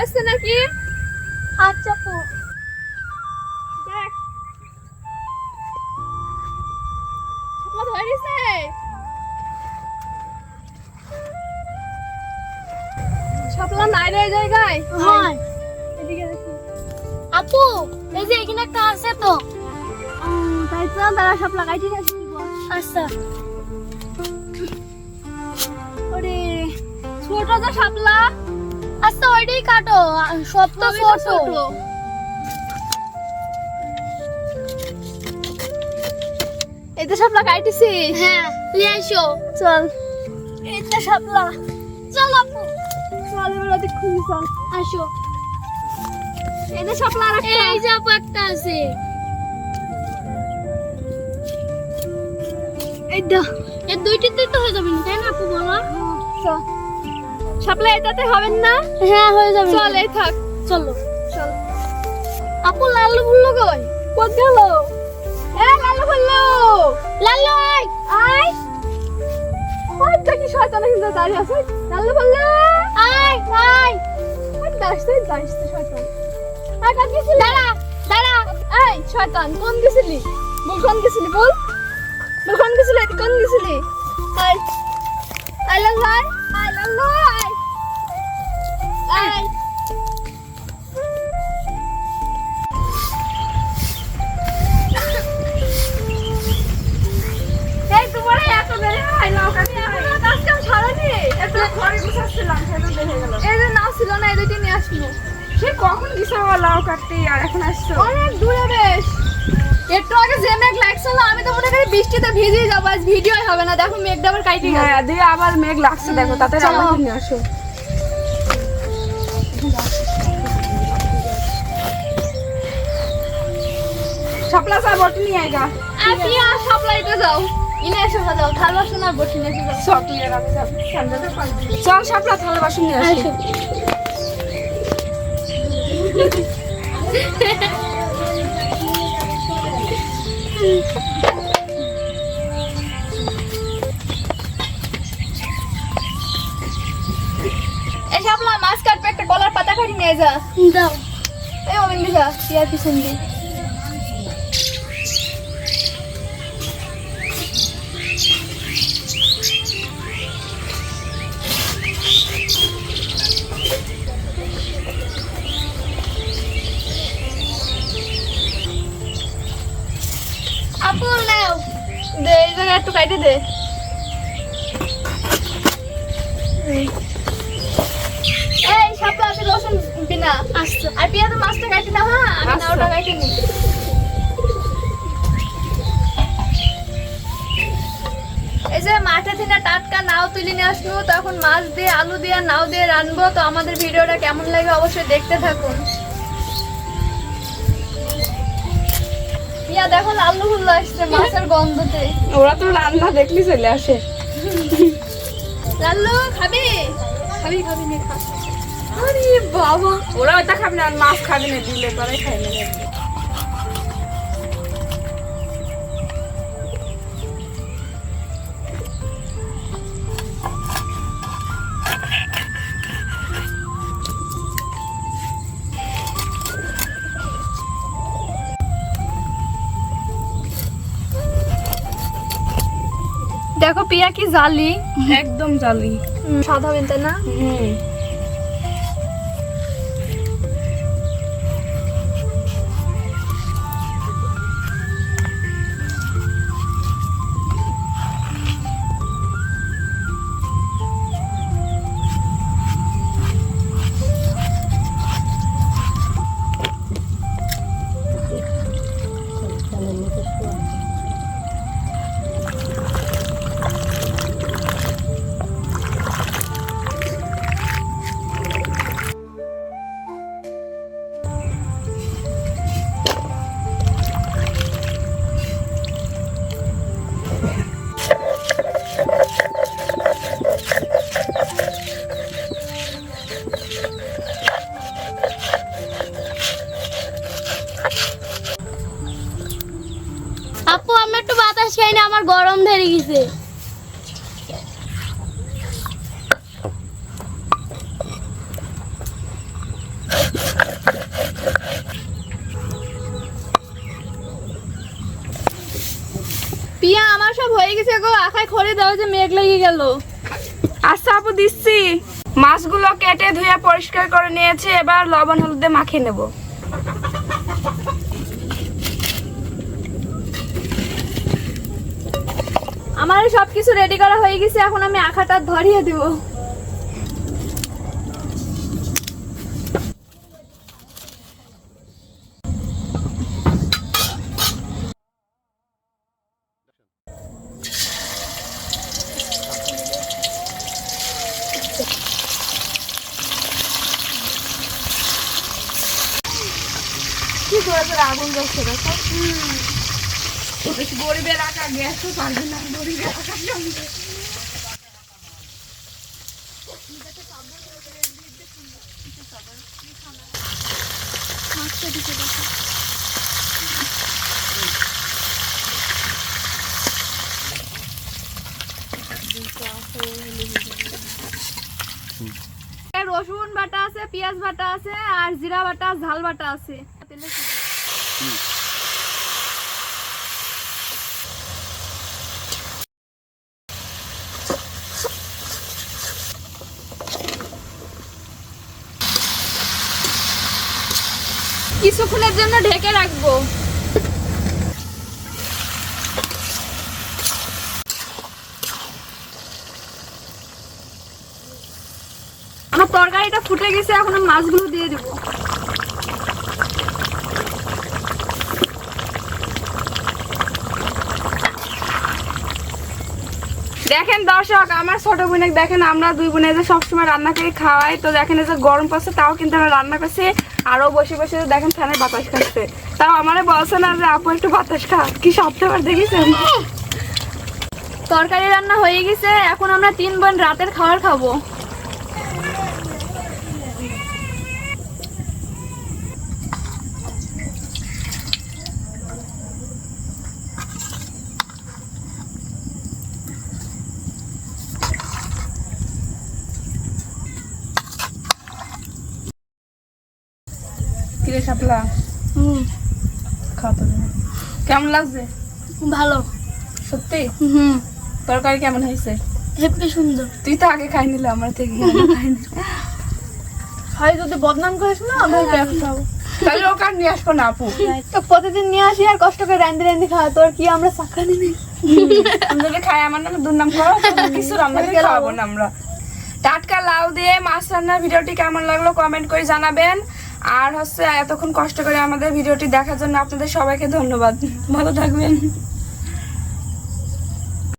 আসছে নাকি? আচ্ছা আপু। দেখ শাপলা ধরিছে। শাপলা নাই রে জায়গায়। হ্যাঁ এদিকে দেখো। আপু এই যে এখানে একটা আছে তো। তাই তো তারা শাপলা কাটি আসছি। আচ্ছা ওরে ছোট তো শাপলা। আচ্ছা ওইটাই কাটো, সব তো ছোট। এই তো শাপলা কাটিছি। হ্যাঁ নিয়ে আসো। চল এই তো শাপলা। চল আপু চল এবার ওদিক খুঁজি চল। আসো। এই তো শাপলা আর একটা। এই যে আপু একটা আছে। এই তো এই দুইটিতেই তো হয়ে যাবে না, তাই না আপু বলো? চল শাপলা এটাতে হবে না? হ্যাঁ হয়ে যাবে। চল এই থাক। চলো। চল আপু লাল্লু বললো কই? কোন গেল? এ লালু বললো লাল্লু আয়। আয়। ওই দেখি শয়তান এখানে দাঁড়িয়ে আছে। লালু বললো আয় আয়। ওই দাঁড়িয়ে শয়তান। আর কাজ গেছিলি? দাঁড়া দাঁড়া। এই শয়তান কোন গেছিলি? বল কোন গেছিলি বল। বল কোন গেছিলি? কোন গেছিলি? আয় আয় লালু আয়। আয় লালু আয়। আয় এই তোমার এত দেরি হয় না কাজ কাম সারানি এত ঘরে বসেছিলাম সেটা দেখে গেল এই যে নাও ছিল না এদিকে নিয়ে আসলো সে কখন দিছে লাউ কাটতে আর এখন আসছো অনেক দূরে বেশ একটু আগে যে মেঘ লাগছিল আমি তো মনে করি বৃষ্টিতে ভিজে যাবো আজ ভিডিওই হবে না দেখো মেঘটা আবার কাইটে গেছে হ্যাঁ দিয়ে আবার মেঘ লাগছে দেখো তাতে চলো। আমাকে নিয়ে আসো শাপলা চা বটি নিয়ে আয়গা আপনি আর সাপ্লাইতে যাও ইনে এসে যাও থাল বাসন আর বসে নিয়ে এসে যাও সব নিয়ে রাখো চল শাপলা থালা বাসন নিয়ে আসো এই সাপলা মাছ কাটবে একটা কলার পাতা কাটি নিয়ে যা দাও। এই ওমেন যা ইয়ার পিছন দিয়ে আপু নাও। দে এই জায়গায় একটু কাটে দে এই সাপলা আছে রসুন বিনা আচ্ছা আর পিয়া তো মাছটা কাটি না হ্যাঁ আমি আচ্ছা। নাওটা কাটি নি এই যে মাঠে থেকে টাটকা নাও তুলে নিয়ে আসবো তখন মাছ দিয়ে আলু দিয়ে নাও দিয়ে রানবো তো আমাদের ভিডিওটা কেমন লাগে অবশ্যই দেখতে থাকুন ইয়া দেখো লাল্লু ফুল্লু আসছে মাছের গন্ধতে ওরা তো রান্না দেখলি চলে আসে লাল্লু খাবি খাবি খাবি নে খা আরে বাবা ওরা ওইটা খাবে না আর মাছ খাবে না দিলে পরে খাই না দেখো পিয়া কি জালি একদম জালি সাদা হবে তাই না আপু আমি একটু বাতাস খাই না, আমার গরম ধরে গেছে। হয়ে গেছে গো, আখায় খড়ি দাও যে মেঘ লেগে গেল। আচ্ছা আপু দিচ্ছি। মাছগুলো কেটে ধুয়ে পরিষ্কার করে নিয়েছি, এবার লবণ হলুদ দিয়ে মাখিয়ে নেব। আমার সবকিছু রেডি করা হয়ে গেছে, এখন আমি আখাটা ধরিয়ে দিব। কি করে তোর আগুন জ্বলছে দেখো। গরিবের রাখা গ্যাস তো পারবে না, গরিবের রাখার সঙ্গে। রসুন বাটা আছে, পেঁয়াজ বাটা আছে, আর জিরা বাটা, ঝাল বাটা আছে। কিছুক্ষণের জন্য ঢেকে রাখবো। আমার তরকারিটা ফুটে গেছে, এখন আমি মাছগুলো দিয়ে দেবো। দেখেন দর্শক, আমার ছোট বোনে দেখেন, আমরা দুই বোনে যে সবসময় রান্না করে খাওয়াই, তো দেখেন এই যে গরম পড়ছে তাও কিন্তু আমরা রান্না করছি, আরো বসে বসে দেখেন ফ্যানের বাতাস খাচ্ছে। তাও আমারে বলছে না যে আপু একটু বাতাস খা, কি সপ্তাহবার দেখেছেন। তরকারি রান্না হয়ে গেছে, এখন আমরা 3 বোন রাতের খাবার খাবো। কিরে শাপলা, খাওয়া কেমন লাগছে? ভালো। সত্যি? হুম, তরকারি কেমন হয়েছে? হেপি সুন্দর। তুই তো আগে খাই নিলে আমার থেকে, খাইনি। ভাই যদি বদনাম করিস না, আমি খাবো। তাহলে ওকে আর নিয়ে আসবো না আপু। তো প্রতিদিন নিয়ে আসি আর কষ্ট করে রান্দি খাওয়া, তোর কি আমরা চাকরানি নেই? আমি যদি খাই আমার নামে দুর্নাম করো, কিছু রান্না করে খাওয়াবো না আমরা। টাটকা লাউ দিয়ে মাছ রান্নার ভিডিওটি কেমন লাগলো কমেন্ট করে জানাবেন। আর হচ্ছে এতক্ষণ কষ্ট করে আমাদের ভিডিওটি দেখার জন্য আপনাদের সবাইকে ধন্যবাদ। ভালো থাকবেন।